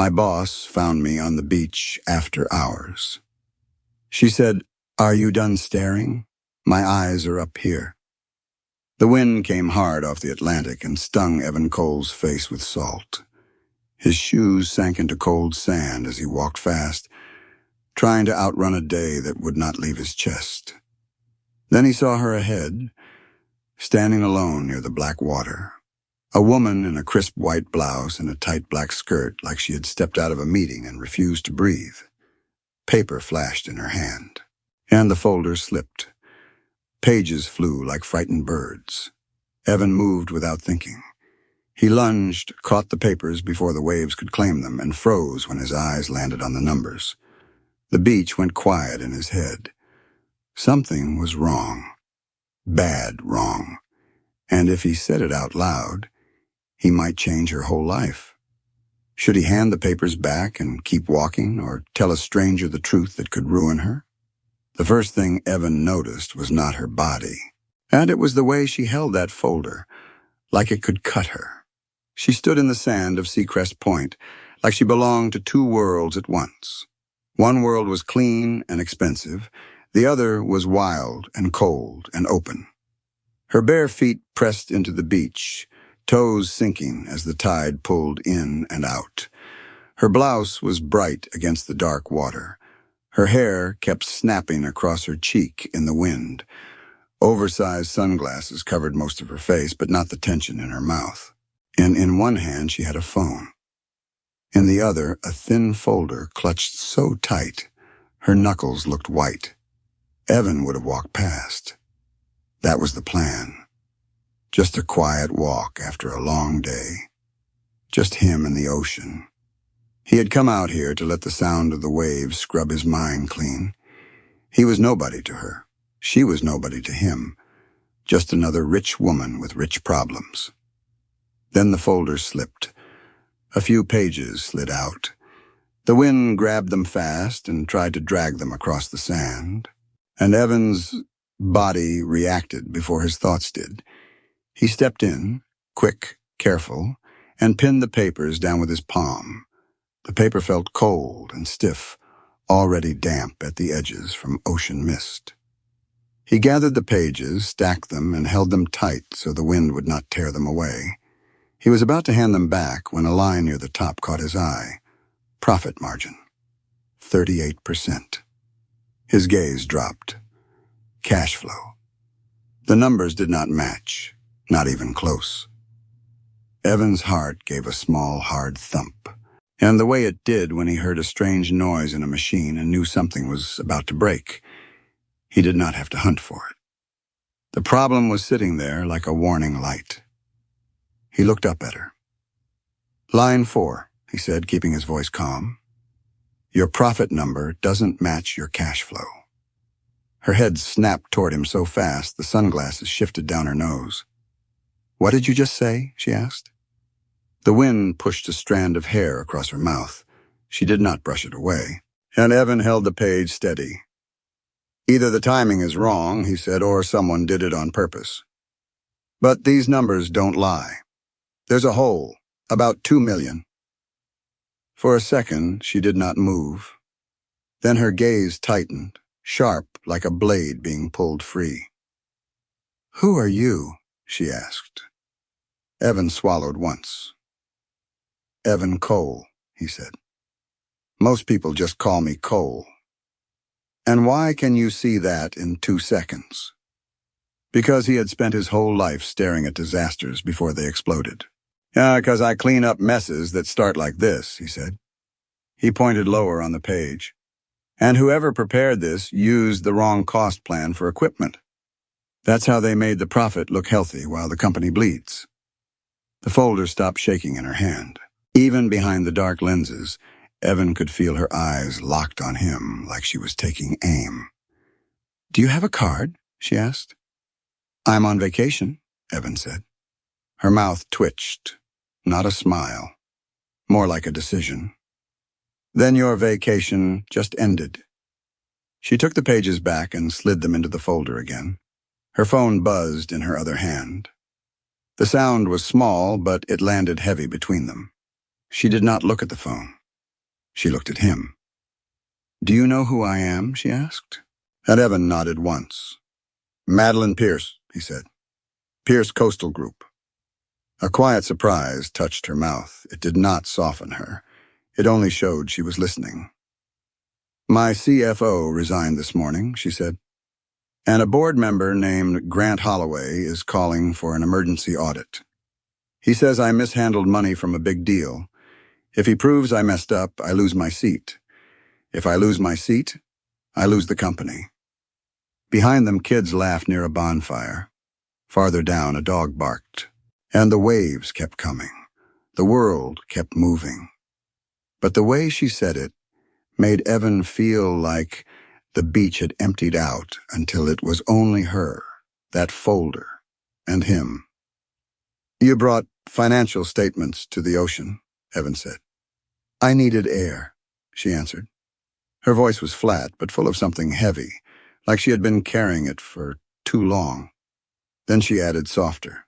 My boss found me on the beach after hours. She said, "Are you done staring? My eyes are up here." The wind came hard off the Atlantic and stung Evan Cole's face with salt. His shoes sank into cold sand as he walked fast, trying to outrun a day that would not leave his chest. Then he saw her ahead, standing alone near the black water. A woman in a crisp white blouse and a tight black skirt, like she had stepped out of a meeting and refused to breathe. Paper flashed in her hand, and the folder slipped. Pages flew like frightened birds. Evan moved without thinking. He lunged, caught the papers before the waves could claim them, and froze when his eyes landed on the numbers. The beach went quiet in his head. Something was wrong. Bad wrong. And if he said it out loud, he might change her whole life. Should he hand the papers back and keep walking, or tell a stranger the truth that could ruin her? The first thing Evan noticed was not her body, and it was the way she held that folder, like it could cut her. She stood in the sand of Seacrest Point, like she belonged to two worlds at once. One world was clean and expensive, the other was wild and cold and open. Her bare feet pressed into the beach, toes sinking as the tide pulled in and out. Her blouse was bright against the dark water. Her hair kept snapping across her cheek in the wind. Oversized sunglasses covered most of her face, but not the tension in her mouth. And in one hand she had a phone. In the other, a thin folder clutched so tight, her knuckles looked white. Evan would have walked past. That was the plan. Just a quiet walk after a long day. Just him and the ocean. He had come out here to let the sound of the waves scrub his mind clean. He was nobody to her. She was nobody to him. Just another rich woman with rich problems. Then the folder slipped. A few pages slid out. The wind grabbed them fast and tried to drag them across the sand. And Evan's body reacted before his thoughts did. He stepped in, quick, careful, and pinned the papers down with his palm. The paper felt cold and stiff, already damp at the edges from ocean mist. He gathered the pages, stacked them, and held them tight so the wind would not tear them away. He was about to hand them back when a line near the top caught his eye. Profit margin. 38%. His gaze dropped. Cash flow. The numbers did not match, not even close. Evan's heart gave a small, hard thump, and the way it did when he heard a strange noise in a machine and knew something was about to break. He did not have to hunt for it. The problem was sitting there like a warning light. He looked up at her. "Line 4, he said, keeping his voice calm. "Your profit number doesn't match your cash flow." Her head snapped toward him so fast the sunglasses shifted down her nose. "What did you just say?" she asked. The wind pushed a strand of hair across her mouth. She did not brush it away, and Evan held the page steady. "Either the timing is wrong," he said, "or someone did it on purpose. But these numbers don't lie. There's a hole, about 2 million. For a second, she did not move. Then her gaze tightened, sharp like a blade being pulled free. "Who are you?" she asked. Evan swallowed once. "Evan Cole," he said. "Most people just call me Cole." "And why can you see that in 2 seconds?" Because he had spent his whole life staring at disasters before they exploded. "'Cause I clean up messes that start like this," he said. He pointed lower on the page. "And whoever prepared this used the wrong cost plan for equipment. That's how they made the profit look healthy while the company bleeds." The folder stopped shaking in her hand. Even behind the dark lenses, Evan could feel her eyes locked on him like she was taking aim. "Do you have a card?" she asked. "I'm on vacation," Evan said. Her mouth twitched. Not a smile. More like a decision. "Then your vacation just ended." She took the pages back and slid them into the folder again. Her phone buzzed in her other hand. The sound was small, but it landed heavy between them. She did not look at the phone. She looked at him. "Do you know who I am?" she asked. And Evan nodded once. "Madeline Pierce," he said. "Pierce Coastal Group." A quiet surprise touched her mouth. It did not soften her. It only showed she was listening. "My CFO resigned this morning," she said. "And a board member named Grant Holloway is calling for an emergency audit. He says I mishandled money from a big deal. If he proves I messed up, I lose my seat. If I lose my seat, I lose the company." Behind them, kids laughed near a bonfire. Farther down, a dog barked. And the waves kept coming. The world kept moving. But the way she said it made Evan feel like the beach had emptied out until it was only her, that folder, and him. "You brought financial statements to the ocean," Evan said. "I needed air," she answered. Her voice was flat, but full of something heavy, like she had been carrying it for too long. Then she added softer,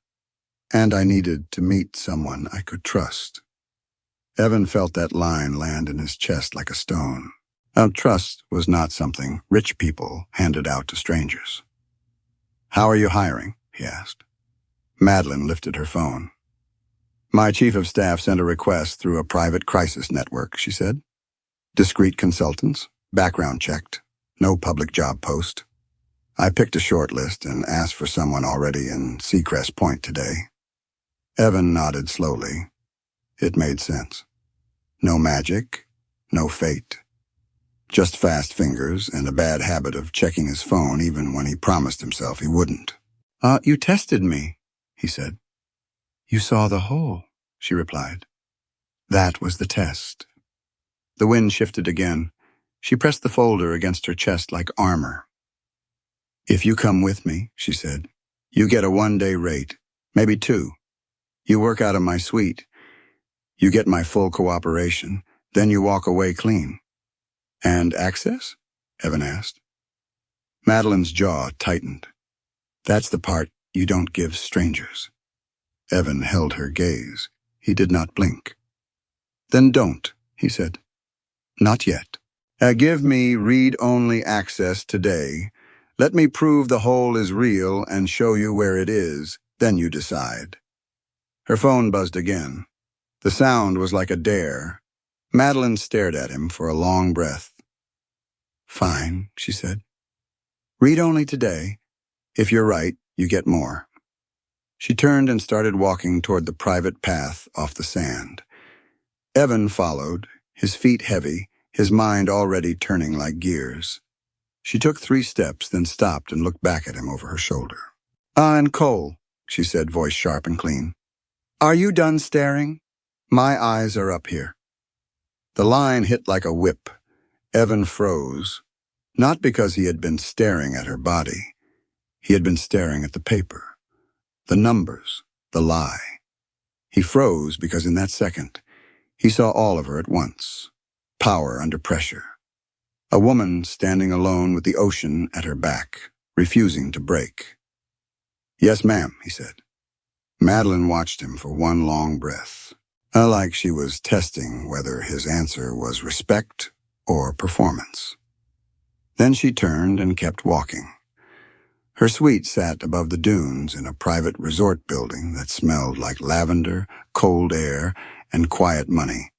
"And I needed to meet someone I could trust." Evan felt that line land in his chest like a stone. Now, trust was not something rich people handed out to strangers. "How are you hiring?" he asked. Madeline lifted her phone. "My chief of staff sent a request through a private crisis network," she said. "Discreet consultants, background checked, no public job post. I picked a short list and asked for someone already in Seacrest Point today." Evan nodded slowly. It made sense. No magic, no fate. Just fast fingers and a bad habit of checking his phone even when he promised himself he wouldn't. You tested me," he said. "You saw the hole," she replied. That was the test. The wind shifted again. She pressed the folder against her chest like armor. "If you come with me," she said, "you get a 1-day rate, maybe 2. You work out of my suite. You get my full cooperation. Then you walk away clean." "And access?" Evan asked. Madeline's jaw tightened. "That's the part you don't give strangers." Evan held her gaze. He did not blink. "Then don't," he said. "Not yet. Give me read-only access today. Let me prove the hole is real and show you where it is. Then you decide." Her phone buzzed again. The sound was like a dare. Madeline stared at him for a long breath. "Fine," she said. "Read only today. If you're right, you get more." She turned and started walking toward the private path off the sand. Evan followed, his feet heavy, his mind already turning like gears. She took 3 steps, then stopped and looked back at him over her shoulder. And Cole," she said, voice sharp and clean. "Are you done staring? My eyes are up here." The line hit like a whip. Evan froze, not because he had been staring at her body. He had been staring at the paper, the numbers, the lie. He froze because in that second, he saw all of her at once. Power under pressure. A woman standing alone with the ocean at her back, refusing to break. "Yes, ma'am," he said. Madeline watched him for one long breath, like she was testing whether his answer was respect or performance. Then she turned and kept walking. Her suite sat above the dunes in a private resort building that smelled like lavender, cold air, and quiet money.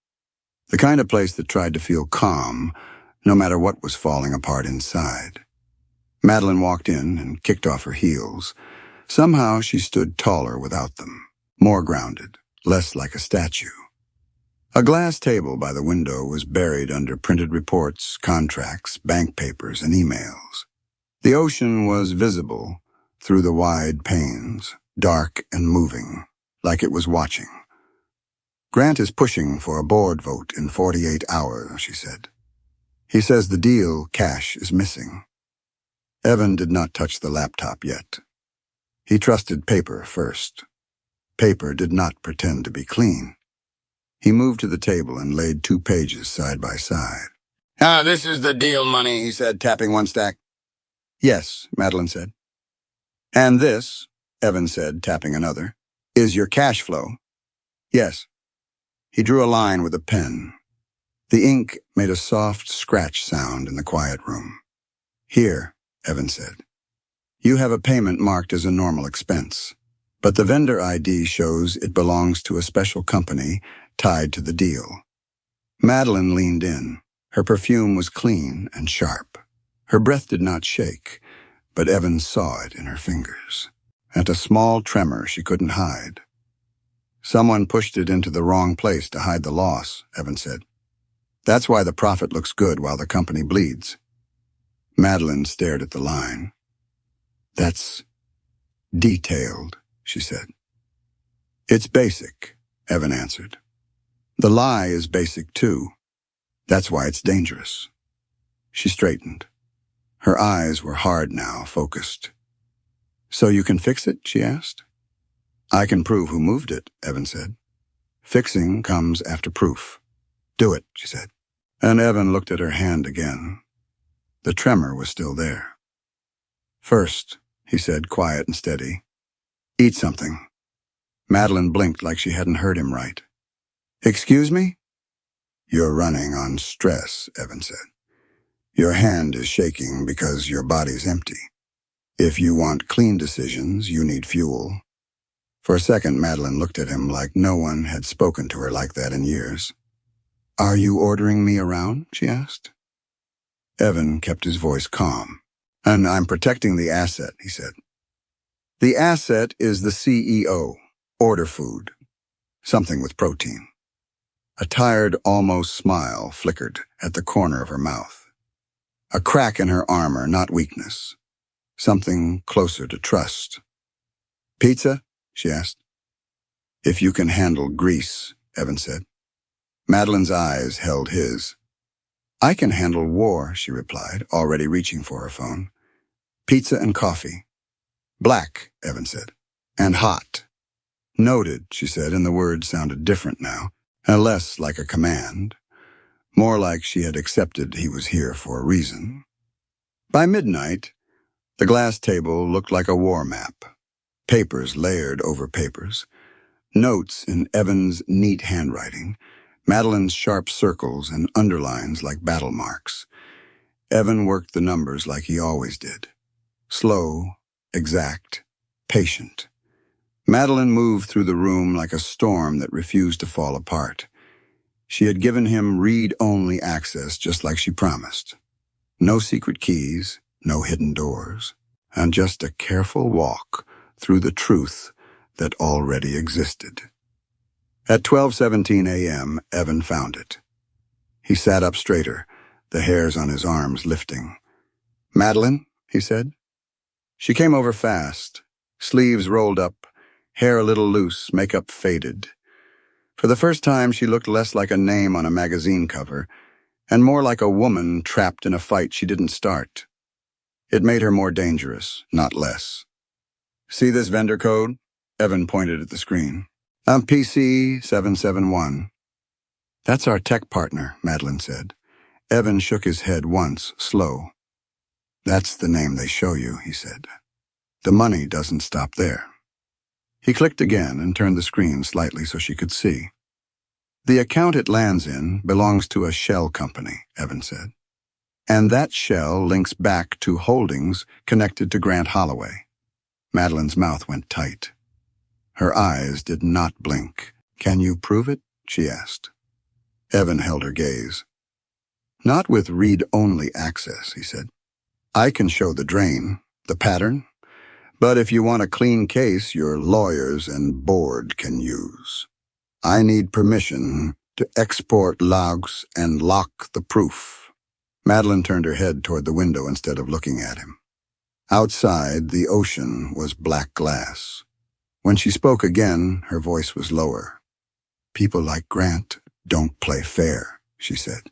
The kind of place that tried to feel calm, no matter what was falling apart inside. Madeline walked in and kicked off her heels. Somehow she stood taller without them, more grounded, less like a statue. A glass table by the window was buried under printed reports, contracts, bank papers, and emails. The ocean was visible through the wide panes, dark and moving, like it was watching. "Grant is pushing for a board vote in 48 hours, she said. "He says the deal, cash, is missing." Evan did not touch the laptop yet. He trusted paper first. Paper did not pretend to be clean. He moved to the table and laid 2 pages side by side. This is the deal money," he said, tapping one stack. "Yes," Madeline said. "And this," Evan said, tapping another, "is your cash flow." "Yes." He drew a line with a pen. The ink made a soft scratch sound in the quiet room. "Here," Evan said. "You have a payment marked as a normal expense, but the vendor ID shows it belongs to a special company tied to the deal." Madeline leaned in. Her perfume was clean and sharp. Her breath did not shake, but Evan saw it in her fingers, and a small tremor she couldn't hide. "Someone pushed it into the wrong place to hide the loss," Evan said. "That's why the profit looks good while the company bleeds." Madeline stared at the line. "That's detailed," she said. "It's basic," Evan answered. "The lie is basic too. That's why it's dangerous." She straightened. Her eyes were hard now, focused. "So you can fix it?" she asked. "I can prove who moved it," Evan said. "Fixing comes after proof." "Do it," she said. And Evan looked at her hand again. The tremor was still there. "First," he said, quiet and steady, "eat something." Madeline blinked like she hadn't heard him right. "Excuse me?" "You're running on stress," Evan said. "Your hand is shaking because your body's empty. If you want clean decisions, you need fuel." For a second, Madeline looked at him like no one had spoken to her like that in years. "Are you ordering me around?" she asked. Evan kept his voice calm. "And I'm protecting the asset," he said. "The asset is the CEO. Order food. Something with protein." A tired, almost smile flickered at the corner of her mouth. A crack in her armor, not weakness. Something closer to trust. "Pizza?" she asked. "If you can handle grease," Evan said. Madeline's eyes held his. "I can handle war," she replied, already reaching for her phone. "Pizza and coffee." "Black," Evan said. "And hot." "Noted," she said, and the words sounded different now, and less like a command. More like she had accepted he was here for a reason. By midnight, the glass table looked like a war map. Papers layered over papers. Notes in Evan's neat handwriting. Madeline's sharp circles and underlines like battle marks. Evan worked the numbers like he always did. Slow, exact, patient. Madeline moved through the room like a storm that refused to fall apart. She had given him read-only access just like she promised. No secret keys, no hidden doors, and just a careful walk through the truth that already existed. At 12:17 a.m., Evan found it. He sat up straighter, the hairs on his arms lifting. "Madeline?" he said. She came over fast, sleeves rolled up, hair a little loose, makeup faded. For the first time, she looked less like a name on a magazine cover, and more like a woman trapped in a fight she didn't start. It made her more dangerous, not less. "See this vendor code?" Evan pointed at the screen. "PC 771. "That's our tech partner," Madeline said. Evan shook his head once, slow. "That's the name they show you," he said. "The money doesn't stop there." He clicked again and turned the screen slightly so she could see. "The account it lands in belongs to a shell company," Evan said. "And that shell links back to holdings connected to Grant Holloway." Madeline's mouth went tight. Her eyes did not blink. "Can you prove it?" she asked. Evan held her gaze. "Not with read-only access," he said. "I can show the drain, the pattern, but if you want a clean case, your lawyers and board can use. I need permission to export logs and lock the proof." Madeline turned her head toward the window instead of looking at him. Outside, the ocean was black glass. When she spoke again, her voice was lower. "People like Grant don't play fair," she said.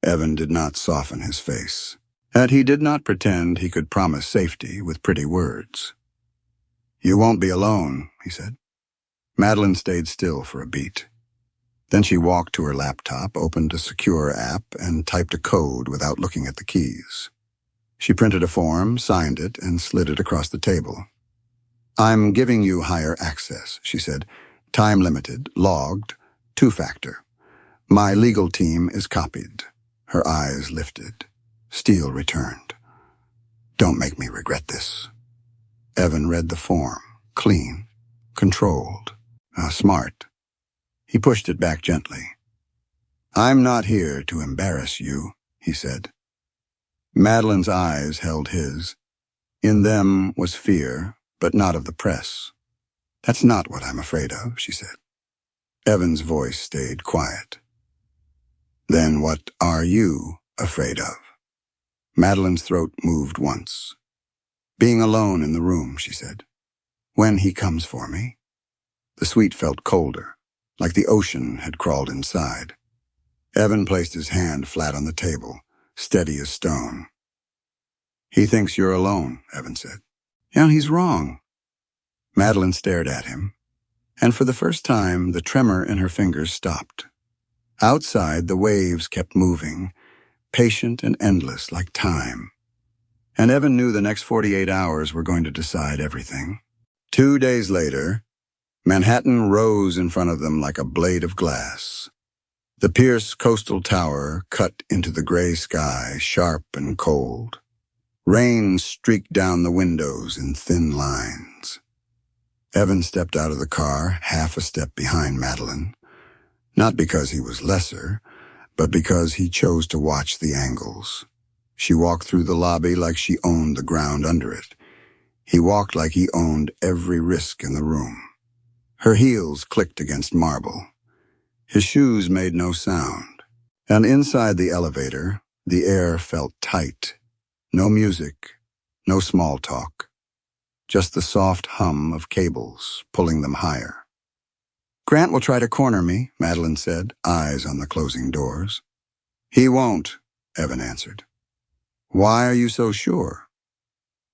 Evan did not soften his face, and he did not pretend he could promise safety with pretty words. "You won't be alone," he said. Madeline stayed still for a beat. Then she walked to her laptop, opened a secure app, and typed a code without looking at the keys. She printed a form, signed it, and slid it across the table. "I'm giving you higher access," she said. "Time limited, logged, two-factor. My legal team is copied. Her eyes lifted. Steele returned. Don't make me regret this. Evan read the form. Clean. Controlled. Smart. He pushed it back gently. I'm not here to embarrass you, he said. Madeline's eyes held his. In them was fear, but not of the press. That's not what I'm afraid of, she said. Evan's voice stayed quiet. Then what are you afraid of? Madeline's throat moved once. Being alone in the room, she said. When he comes for me. The suite felt colder, like the ocean had crawled inside. Evan placed his hand flat on the table, steady as stone. He thinks you're alone, Evan said. Yeah, he's wrong. Madeline stared at him, and for the first time the tremor in her fingers stopped. Outside, the waves kept moving, patient and endless like time. And Evan knew the next 48 hours were going to decide everything. 2 days later, Manhattan rose in front of them like a blade of glass. The Pierce coastal tower cut into the gray sky, sharp and cold. Rain streaked down the windows in thin lines. Evan stepped out of the car, half a step behind Madeline. Not because he was lesser, but because he chose to watch the angles. She walked through the lobby like she owned the ground under it. He walked like he owned every risk in the room. Her heels clicked against marble. His shoes made no sound. And inside the elevator, the air felt tight. No music, no small talk. Just the soft hum of cables pulling them higher. Grant will try to corner me, Madeline said, eyes on the closing doors. He won't, Evan answered. Why are you so sure?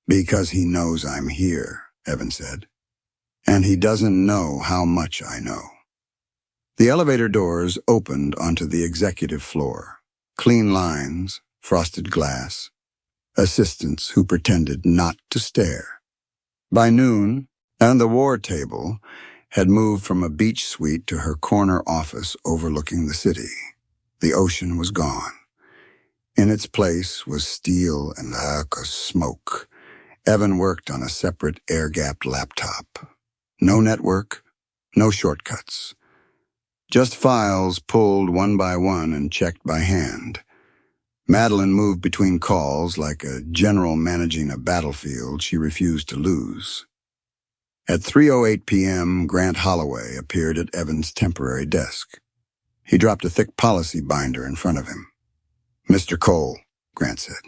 Because he knows I'm here, Evan said. And he doesn't know how much I know. The elevator doors opened onto the executive floor. Clean lines, frosted glass. Assistants who pretended not to stare. By noon, and the war table had moved from a beach suite to her corner office overlooking the city. The ocean was gone. In its place was steel and smoke. Evan worked on a separate air-gapped laptop. No network, no shortcuts. Just files pulled one by one and checked by hand. Madeline moved between calls like a general managing a battlefield she refused to lose. At 3:08 p.m., Grant Holloway appeared at Evan's temporary desk. He dropped a thick policy binder in front of him. Mr. Cole, Grant said.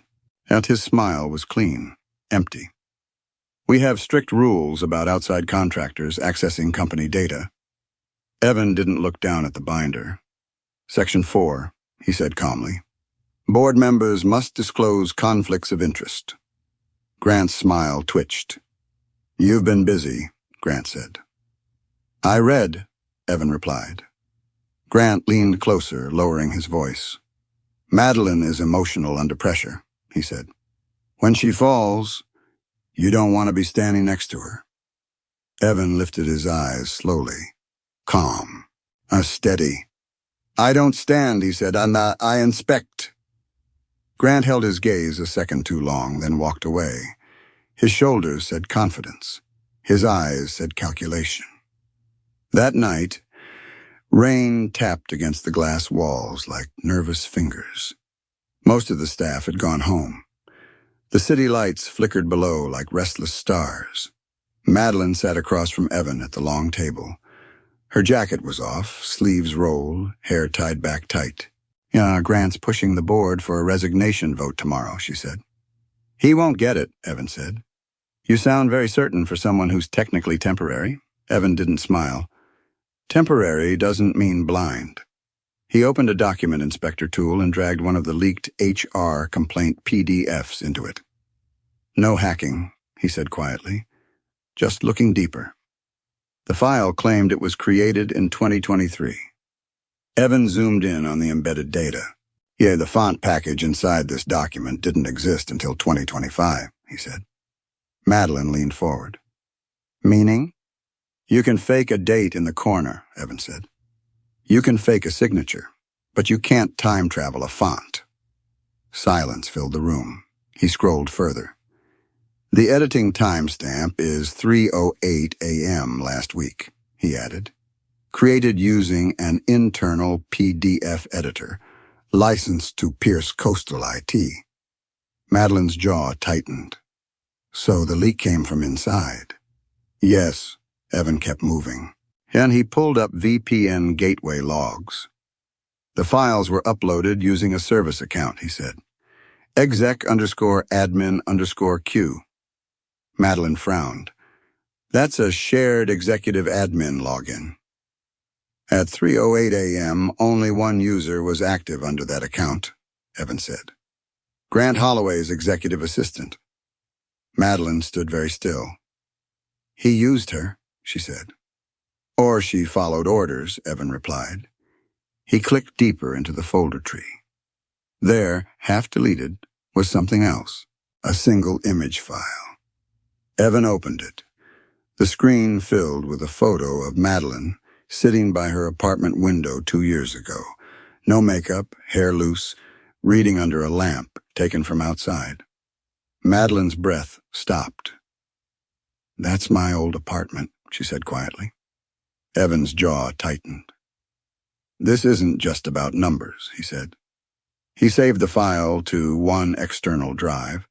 And his smile was clean, empty. We have strict rules about outside contractors accessing company data. Evan didn't look down at the binder. Section 4, he said calmly. Board members must disclose conflicts of interest. Grant's smile twitched. You've been busy, Grant said. I read, Evan replied. Grant leaned closer, lowering his voice. Madeline is emotional under pressure, he said. When she falls, you don't want to be standing next to her. Evan lifted his eyes slowly. Calm. Steady. I don't stand, he said. I inspect. Grant held his gaze a second too long, then walked away. His shoulders said confidence. His eyes said calculation. That night, rain tapped against the glass walls like nervous fingers. Most of the staff had gone home. The city lights flickered below like restless stars. Madeline sat across from Evan at the long table. Her jacket was off, sleeves rolled, hair tied back tight. Grant's pushing the board for a resignation vote tomorrow, she said. He won't get it, Evan said. You sound very certain for someone who's technically temporary. Evan didn't smile. Temporary doesn't mean blind. He opened a document inspector tool and dragged one of the leaked HR complaint PDFs into it. No hacking, he said quietly. Just looking deeper. The file claimed it was created in 2023. Evan zoomed in on the embedded data. Yeah, the font package inside this document didn't exist until 2025, he said. Madeline leaned forward. Meaning? You can fake a date in the corner, Evan said. You can fake a signature. but you can't time travel a font. Silence filled the room. He scrolled further. The editing timestamp is 3:08 a.m. last week, he added. Created using an internal PDF editor, licensed to Pierce Coastal IT. Madeline's jaw tightened. So the leak came from inside. Yes, Evan kept moving, and he pulled up VPN gateway logs. The files were uploaded using a service account, he said. exec_admin_Q. Madeline frowned. That's a shared executive admin login. At 3:08 a.m., only one user was active under that account, Evan said. Grant Holloway's executive assistant. Madeline stood very still. He used her, she said. Or she followed orders, Evan replied. He clicked deeper into the folder tree. There, half deleted, was something else, a single image file. Evan opened it. The screen filled with a photo of Madeline sitting by her apartment window 2 years ago. No makeup, hair loose, reading under a lamp taken from outside. Madeline's breath stopped. That's my old apartment, she said quietly. Evan's jaw tightened. This isn't just about numbers, he said. He saved the file to one external drive,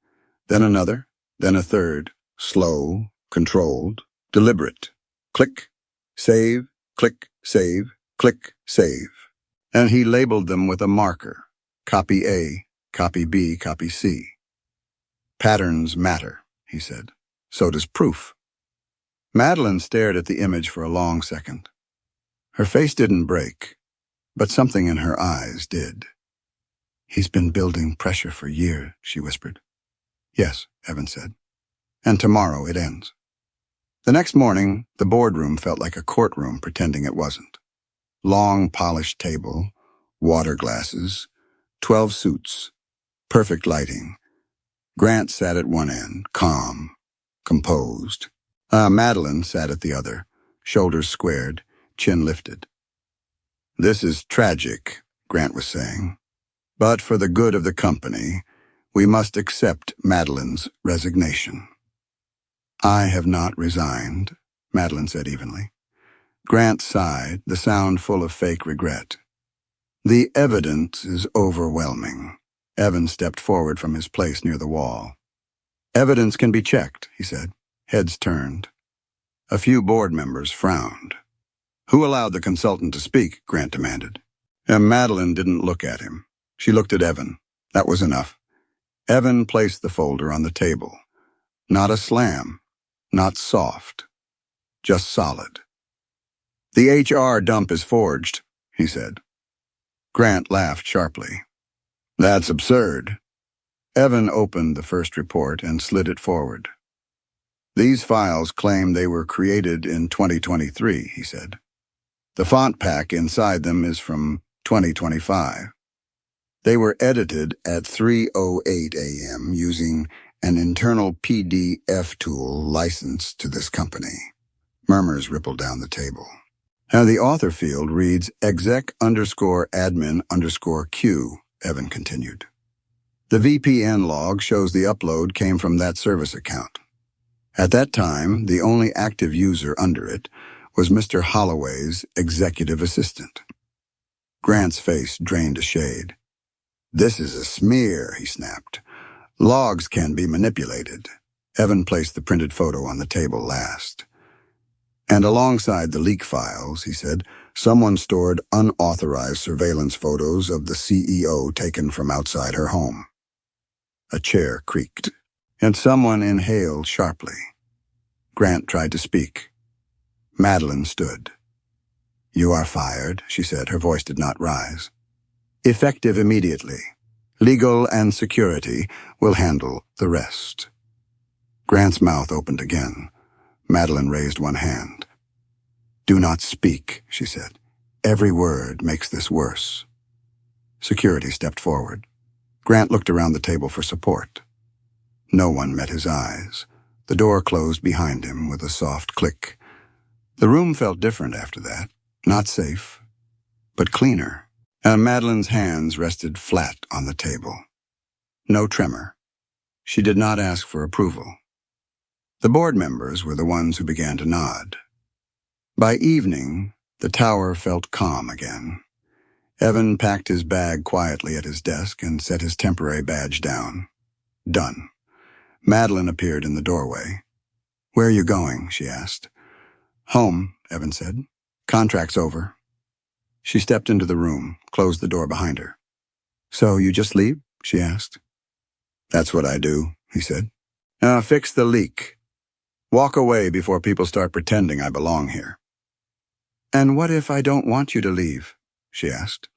then another, then a third, slow, controlled, deliberate. Click, save, click, save, click, save. And he labeled them with a marker. Copy A, copy B, copy C. Patterns matter, he said. So does proof. Madeline stared at the image for a long second. Her face didn't break, but something in her eyes did. He's been building pressure for years, she whispered. Yes, Evan said. And tomorrow it ends. The next morning, the boardroom felt like a courtroom pretending it wasn't. Long polished table, water glasses, 12 suits, perfect lighting. Grant sat at one end, calm, composed. Madeline sat at the other, shoulders squared, chin lifted. This is tragic, Grant was saying. But for the good of the company, we must accept Madeline's resignation. I have not resigned, Madeline said evenly. Grant sighed, the sound full of fake regret. The evidence is overwhelming. Evan stepped forward from his place near the wall. Evidence can be checked, he said. Heads turned. A few board members frowned. Who allowed the consultant to speak? Grant demanded. And Madeline didn't look at him. She looked at Evan. That was enough. Evan placed the folder on the table. Not a slam. Not soft. Just solid. The HR dump is forged, he said. Grant laughed sharply. That's absurd. Evan opened the first report and slid it forward. These files claim they were created in 2023, he said. The font pack inside them is from 2025. They were edited at 3:08 a.m. using an internal PDF tool licensed to this company. Murmurs rippled down the table. Now the author field reads exec_admin_Q, Evan continued. The VPN log shows the upload came from that service account. At that time, the only active user under it was Mr. Holloway's executive assistant. Grant's face drained a shade. This is a smear, he snapped. Logs can be manipulated. Evan placed the printed photo on the table last. And alongside the leak files, he said, someone stored unauthorized surveillance photos of the CEO taken from outside her home. A chair creaked, and someone inhaled sharply. Grant tried to speak. Madeline stood. You are fired, she said. Her voice did not rise. Effective immediately. Legal and security will handle the rest. Grant's mouth opened again. Madeline raised one hand. Do not speak, she said. Every word makes this worse. Security stepped forward. Grant looked around the table for support. No one met his eyes. The door closed behind him with a soft click. The room felt different after that. Not safe, but cleaner. Madeline's hands rested flat on the table. No tremor. She did not ask for approval. The board members were the ones who began to nod. By evening, the tower felt calm again. Evan packed his bag quietly at his desk and set his temporary badge down. Done. Madeline appeared in the doorway. "Where are you going?" she asked. "Home," Evan said. "Contract's over." She stepped into the room, closed the door behind her. "So you just leave?" she asked. "That's what I do," he said. Fix the leak. Walk away before people start pretending I belong here." "And what if I don't want you to leave?" she asked.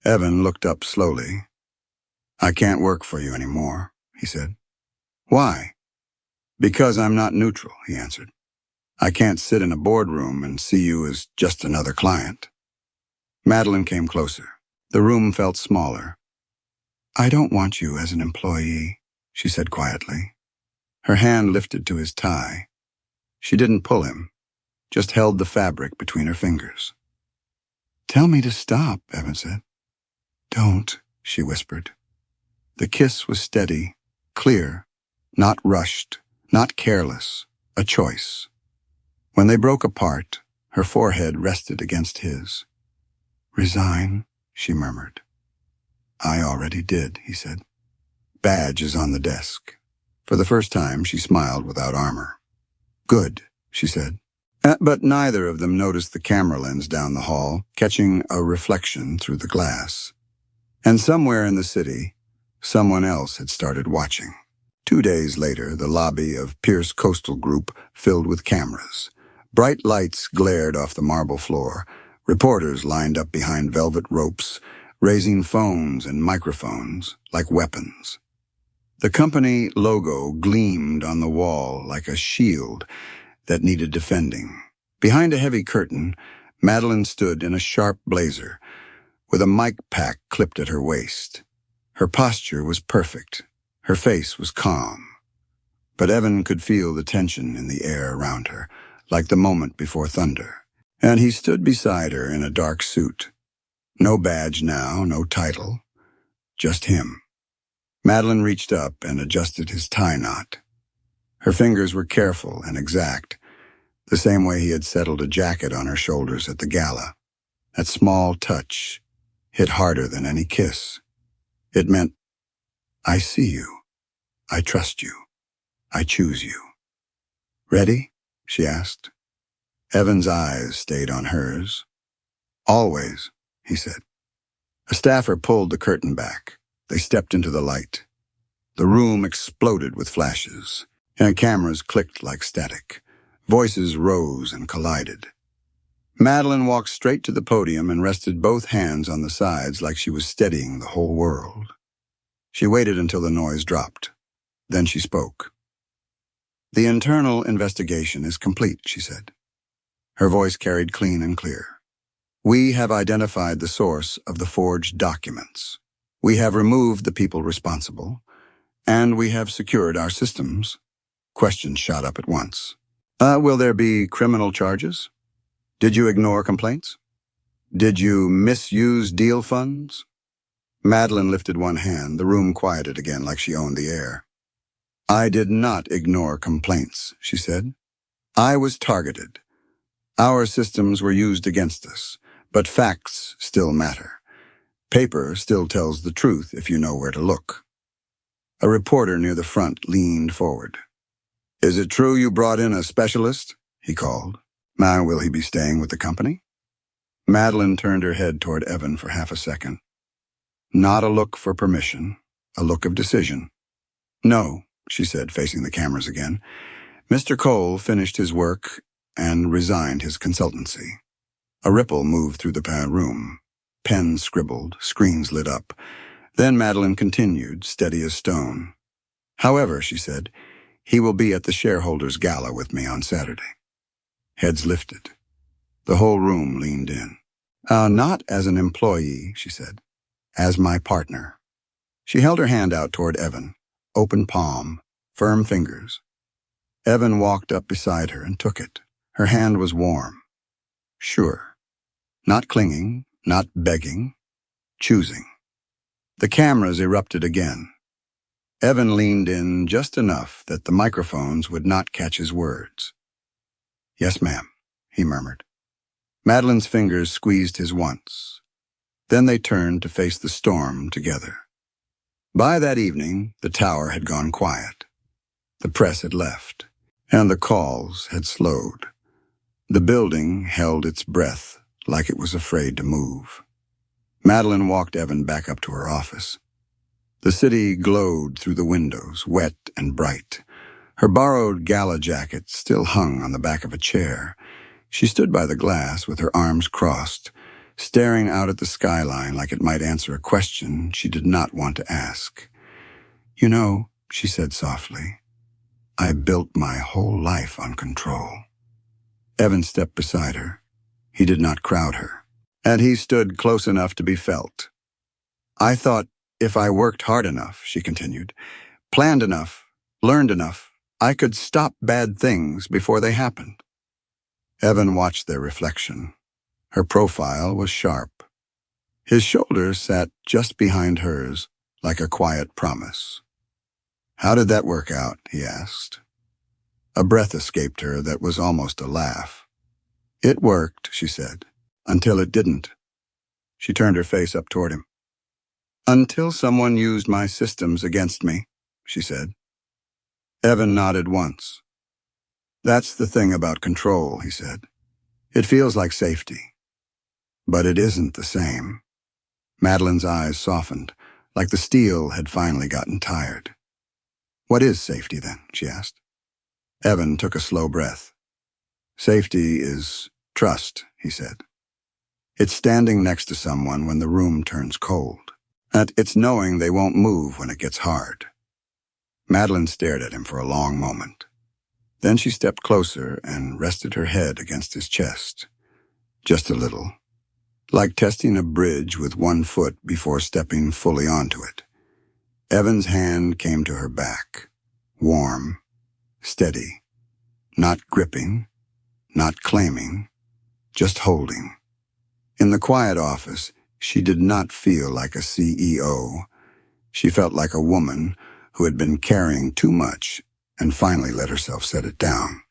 Evan looked up slowly. "I can't work for you anymore," he said. "Why?" "Because I'm not neutral," he answered. "I can't sit in a boardroom and see you as just another client." Madeline came closer. The room felt smaller. "I don't want you as an employee," she said quietly. Her hand lifted to his tie. She didn't pull him, just held the fabric between her fingers. "Tell me to stop," Evan said. "Don't," she whispered. The kiss was steady, clear, not rushed, not careless, a choice. When they broke apart, her forehead rested against his. "Resign," she murmured. "I already did," he said. "Badge is on the desk." For the first time, she smiled without armor. "Good," she said. But neither of them noticed the camera lens down the hall, catching a reflection through the glass. And somewhere in the city, someone else had started watching. 2 days later, the lobby of Pierce Coastal Group filled with cameras. Bright lights glared off the marble floor. Reporters lined up behind velvet ropes, raising phones and microphones like weapons. The company logo gleamed on the wall like a shield that needed defending. Behind a heavy curtain, Madeline stood in a sharp blazer, with a mic pack clipped at her waist. Her posture was perfect. Her face was calm. But Evan could feel the tension in the air around her, like the moment before thunder. And he stood beside her in a dark suit. No badge now, no title, just him. Madeline reached up and adjusted his tie knot. Her fingers were careful and exact, the same way he had settled a jacket on her shoulders at the gala. That small touch hit harder than any kiss. It meant, "I see you. I trust you. I choose you." "Ready?" she asked. Evan's eyes stayed on hers. "Always," he said. A staffer pulled the curtain back. They stepped into the light. The room exploded with flashes, and cameras clicked like static. Voices rose and collided. Madeline walked straight to the podium and rested both hands on the sides like she was steadying the whole world. She waited until the noise dropped. Then she spoke. "The internal investigation is complete," she said. Her voice carried clean and clear. "We have identified the source of the forged documents. We have removed the people responsible, and we have secured our systems." Questions shot up at once. Will there be criminal charges? Did you ignore complaints? Did you misuse deal funds?" Madeline lifted one hand. The room quieted again like she owned the air. "I did not ignore complaints," she said. "I was targeted. Our systems were used against us, but facts still matter. Paper still tells the truth if you know where to look." A reporter near the front leaned forward. "Is it true you brought in a specialist?" he called. "Will he be staying with the company?" Madeline turned her head toward Evan for half a second. Not a look for permission, a look of decision. "No," she said, facing the cameras again. "Mr. Cole finished his work and resigned his consultancy." A ripple moved through the room. Pens scribbled, screens lit up. Then Madeline continued, steady as stone. "However," she said, "he will be at the shareholders' gala with me on Saturday." Heads lifted. The whole room leaned in. "Not as an employee," she said. "As my partner." She held her hand out toward Evan, open palm, firm fingers. Evan walked up beside her and took it. Her hand was warm. Sure. Not clinging, not begging, choosing. The cameras erupted again. Evan leaned in just enough that the microphones would not catch his words. "Yes, ma'am," he murmured. Madeline's fingers squeezed his once. Then they turned to face the storm together. By that evening, the tower had gone quiet. The press had left, and the calls had slowed. The building held its breath like it was afraid to move. Madeline walked Evan back up to her office. The city glowed through the windows, wet and bright. Her borrowed gala jacket still hung on the back of a chair. She stood by the glass with her arms crossed, staring out at the skyline like it might answer a question she did not want to ask. "You know," she said softly, "I built my whole life on control." Evan stepped beside her. He did not crowd her, and he stood close enough to be felt. "I thought if I worked hard enough," she continued, "planned enough, learned enough, I could stop bad things before they happened." Evan watched their reflection. Her profile was sharp. His shoulders sat just behind hers, like a quiet promise. "How did that work out?" he asked. A breath escaped her that was almost a laugh. "It worked," she said, "until it didn't." She turned her face up toward him. "Until someone used my systems against me," she said. Evan nodded once. "That's the thing about control," he said. "It feels like safety. But it isn't the same." Madeline's eyes softened, like the steel had finally gotten tired. "What is safety, then?" she asked. Evan took a slow breath. "Safety is trust," he said. "It's standing next to someone when the room turns cold. And it's knowing they won't move when it gets hard." Madeline stared at him for a long moment. Then she stepped closer and rested her head against his chest. Just a little, like testing a bridge with one foot before stepping fully onto it. Evan's hand came to her back, warm, steady, not gripping, not claiming, just holding. In the quiet office, she did not feel like a CEO. She felt like a woman who had been carrying too much and finally let herself set it down.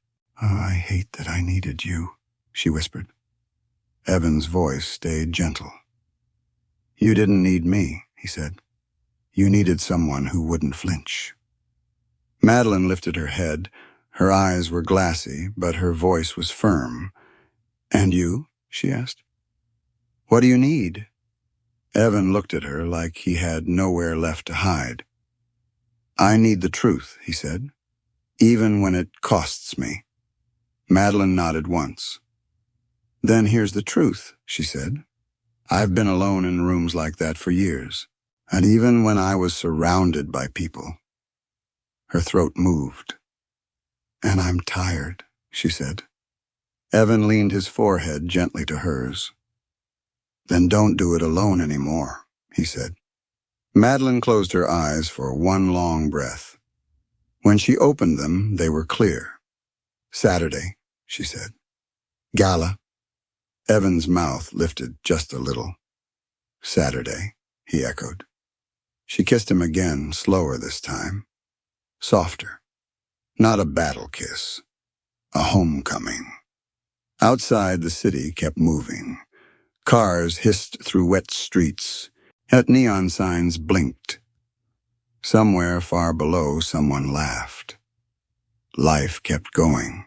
"Oh, I hate that I needed you," she whispered. Evan's voice stayed gentle. "You didn't need me," he said. "You needed someone who wouldn't flinch." Madeline lifted her head. Her eyes were glassy, but her voice was firm. "And you?" she asked. "What do you need?" Evan looked at her like he had nowhere left to hide. "I need the truth," he said, "even when it costs me." Madeline nodded once. "Then here's the truth," she said. "I've been alone in rooms like that for years, and even when I was surrounded by people." Her throat moved. "And I'm tired," she said. Evan leaned his forehead gently to hers. "Then don't do it alone anymore," he said. Madeline closed her eyes for one long breath. When she opened them, they were clear. "Saturday," she said. "Gala." Evan's mouth lifted just a little. "Saturday," he echoed. She kissed him again, slower this time. Softer. Not a battle kiss. A homecoming. Outside, the city kept moving. Cars hissed through wet streets. At neon signs blinked. Somewhere far below, someone laughed. Life kept going.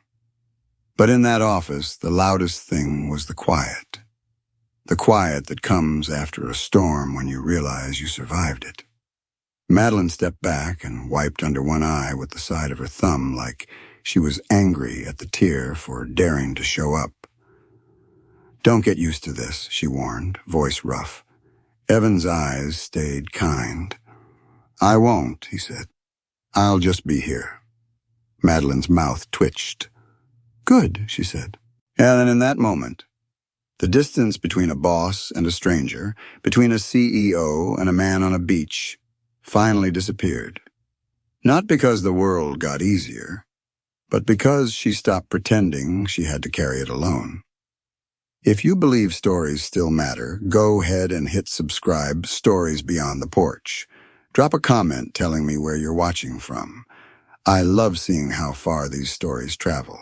But in that office, the loudest thing was the quiet. The quiet that comes after a storm when you realize you survived it. Madeline stepped back and wiped under one eye with the side of her thumb like she was angry at the tear for daring to show up. "Don't get used to this," she warned, voice rough. Evan's eyes stayed kind. "I won't," he said. "I'll just be here." Madeline's mouth twitched. "Good," she said. And then in that moment, the distance between a boss and a stranger, between a CEO and a man on a beach, finally disappeared. Not because the world got easier, but because she stopped pretending she had to carry it alone. If you believe stories still matter, go ahead and hit subscribe, Stories Beyond the Porch. Drop a comment telling me where you're watching from. I love seeing how far these stories travel.